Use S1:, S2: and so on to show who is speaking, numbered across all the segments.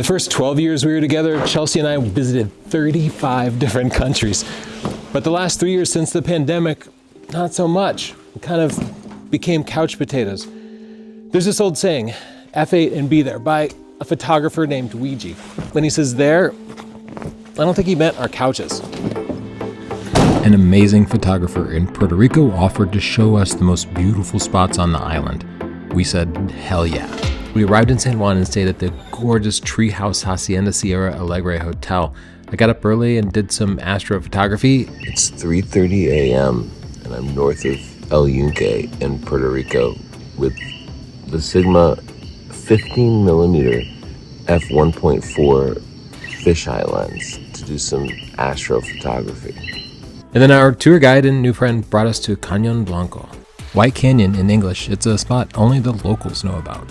S1: the first 12 years we were together, Chelsea and I visited 35 different countries. But the last 3 years since the pandemic, not so much. We kind of became couch potatoes. There's this old saying, F8 and be there, by a photographer named Ouija. When he says there, I don't think he meant our couches.
S2: An amazing photographer in Puerto Rico offered to show us the most beautiful spots on the island. We said, hell yeah. We arrived in San Juan and stayed at the gorgeous treehouse Hacienda Sierra Alegre Hotel. I got up early and did some astrophotography.
S3: It's 3:30 a.m. and I'm north of El Yunque in Puerto Rico with the Sigma 15mm f1.4 fisheye lens to do some astrophotography.
S2: And then our tour guide and new friend brought us to Cañon Blanco. White Canyon in English, it's a spot only the locals know about.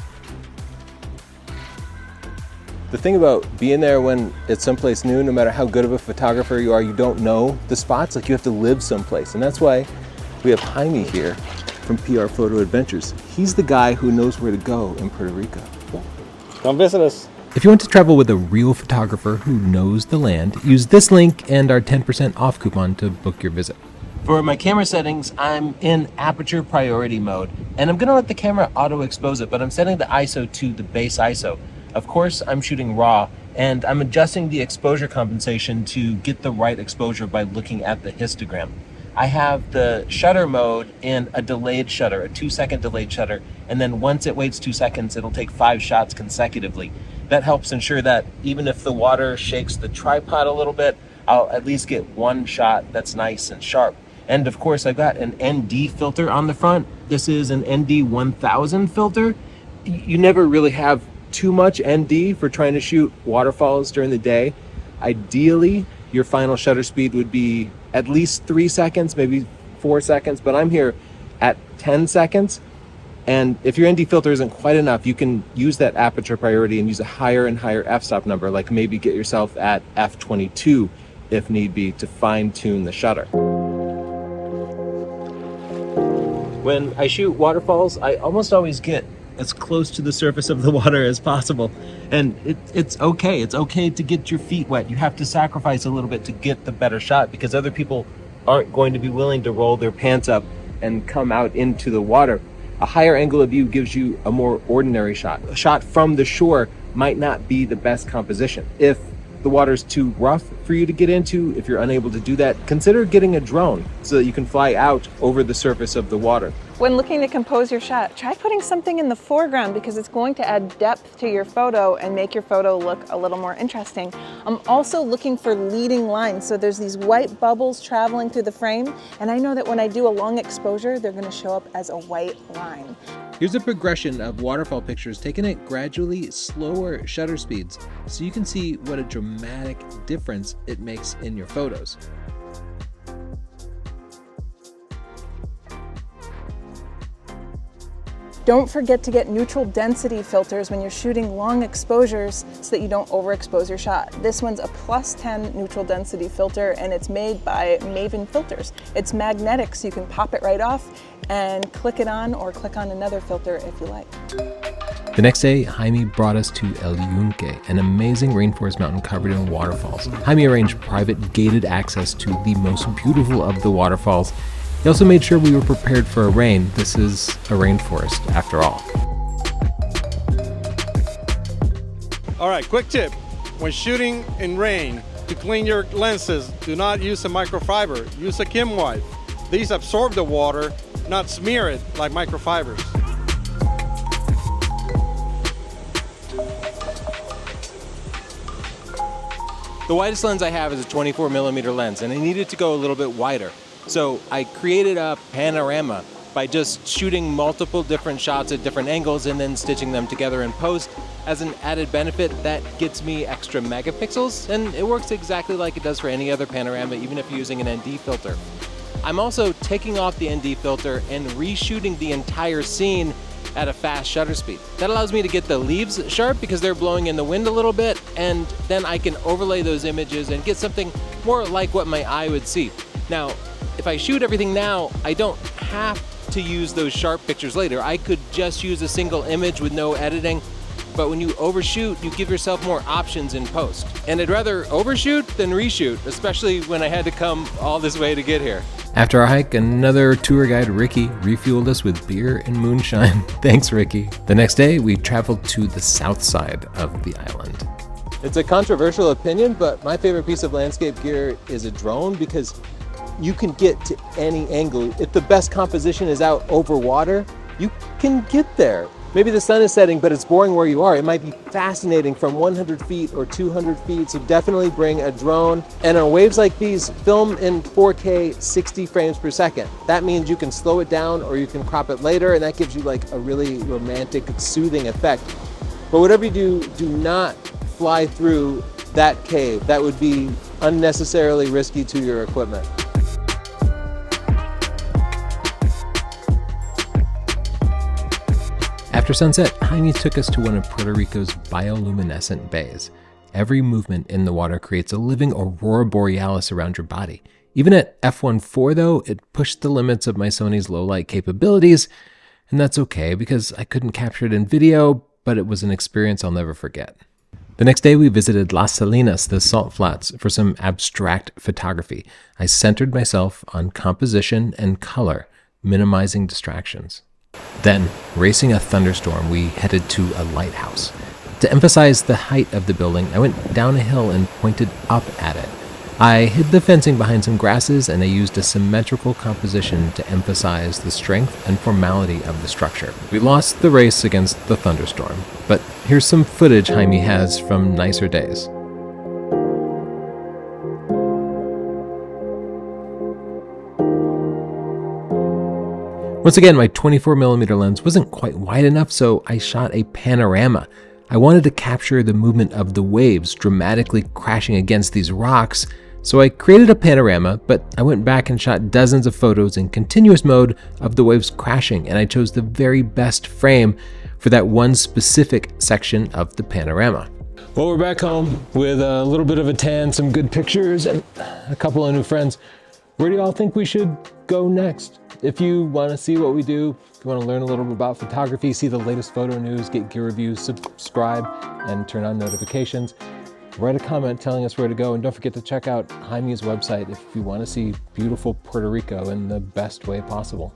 S1: The thing about being there when it's someplace new, no matter how good of a photographer you are, you don't know the spots, like you have to live someplace. And that's why we have Jaime here from PR Photo Adventures. He's the guy who knows where to go in Puerto Rico.
S4: Come visit us.
S2: If you want to travel with a real photographer who knows the land, use this link and our 10% off coupon to book your visit.
S1: For my camera settings, I'm in aperture priority mode, and I'm gonna let the camera auto expose it, but I'm setting the ISO to the base ISO. Of course, I'm shooting RAW, and I'm adjusting the exposure compensation to get the right exposure by looking at the histogram. I have the shutter mode in a delayed shutter, a 2-second delayed shutter, and then once it waits 2 seconds, it'll take 5 shots consecutively. That helps ensure that even if the water shakes the tripod a little bit, I'll at least get one shot that's nice and sharp. And of course, I've got an ND filter on the front. This is an ND 1000 filter. You never really have too much ND for trying to shoot waterfalls during the day. Ideally, your final shutter speed would be at least 3 seconds, maybe 4 seconds, but I'm here at 10 seconds. And if your ND filter isn't quite enough, you can use that aperture priority and use a higher and higher f-stop number, like maybe get yourself at f22 if need be to fine tune the shutter. When I shoot waterfalls, I almost always get as close to the surface of the water as possible. And it's okay. It's okay to get your feet wet. You have to sacrifice a little bit to get the better shot because other people aren't going to be willing to roll their pants up and come out into the water. A higher angle of view gives you a more ordinary shot. A shot from the shore might not be the best composition. If the water's too rough for you to get into, if you're unable to do that, consider getting a drone so that you can fly out over the surface of the water.
S5: When looking to compose your shot, try putting something in the foreground because it's going to add depth to your photo and make your photo look a little more interesting. I'm also looking for leading lines. So there's these white bubbles traveling through the frame, and I know that when I do a long exposure, they're going to show up as a white line.
S1: Here's a progression of waterfall pictures taken at gradually slower shutter speeds so you can see what a dramatic difference it makes in your photos.
S5: Don't forget to get neutral density filters when you're shooting long exposures so that you don't overexpose your shot. This one's a +10 neutral density filter and it's made by Mavic filters. It's magnetic so you can pop it right off and click it on or click on another filter if you like.
S2: The next day, Jaime brought us to El Yunque, an amazing rainforest mountain covered in waterfalls. Jaime arranged private gated access to the most beautiful of the waterfalls. He also made sure we were prepared for a rain. This is a rainforest, after all.
S4: All right, quick tip. When shooting in rain, to clean your lenses, do not use a microfiber. Use a Kim wipe. These absorb the water, not smear it like microfibers.
S1: The widest lens I have is a 24mm lens, and I needed to go a little bit wider. So I created a panorama by just shooting multiple different shots at different angles and then stitching them together in post. As an added benefit, that gets me extra megapixels, and it works exactly like it does for any other panorama, even if you're using an ND filter. I'm also taking off the ND filter and reshooting the entire scene at a fast shutter speed. That allows me to get the leaves sharp because they're blowing in the wind a little bit, and then I can overlay those images and get something more like what my eye would see. Now, if I shoot everything now, I don't have to use those sharp pictures later. I could just use a single image with no editing but when you overshoot, you give yourself more options in post. And I'd rather overshoot than reshoot, especially when I had to come all this way to get here.
S2: After our hike, another tour guide, Ricky, refueled us with beer and moonshine. Thanks, Ricky. The next day, we traveled to the south side of the island.
S1: It's a controversial opinion, but my favorite piece of landscape gear is a drone because you can get to any angle. If the best composition is out over water, you can get there. Maybe the sun is setting, but it's boring where you are. It might be fascinating from 100 feet or 200 feet, so definitely bring a drone. And on waves like these, film in 4K 60 frames per second. That means you can slow it down or you can crop it later, and that gives you like a really romantic, soothing effect. But whatever you do, do not fly through that cave. That would be unnecessarily risky to your equipment.
S2: After sunset, Jaime took us to one of Puerto Rico's bioluminescent bays. Every movement in the water creates a living aurora borealis around your body. Even at f1.4 though, it pushed the limits of my Sony's low light capabilities, and that's okay because I couldn't capture it in video, but it was an experience I'll never forget. The next day we visited Las Salinas, the salt flats, for some abstract photography. I centered myself on composition and color, minimizing distractions. Then, racing a thunderstorm, we headed to a lighthouse. To emphasize the height of the building, I went down a hill and pointed up at it. I hid the fencing behind some grasses, and I used a symmetrical composition to emphasize the strength and formality of the structure. We lost the race against the thunderstorm, but here's some footage Jaime has from nicer days. Once again, my 24mm lens wasn't quite wide enough, so I shot a panorama. I wanted to capture the movement of the waves dramatically crashing against these rocks, so I created a panorama, but I went back and shot dozens of photos in continuous mode of the waves crashing, and I chose the very best frame for that one specific section of the panorama.
S1: Well, we're back home with a little bit of a tan, some good pictures, and a couple of new friends. Where do y'all think we should go next? If you want to see what we do, if you want to learn a little bit about photography, see the latest photo news, get gear reviews, subscribe, and turn on notifications. Write a comment telling us where to go, and don't forget to check out Jaime's website if you want to see beautiful Puerto Rico in the best way possible.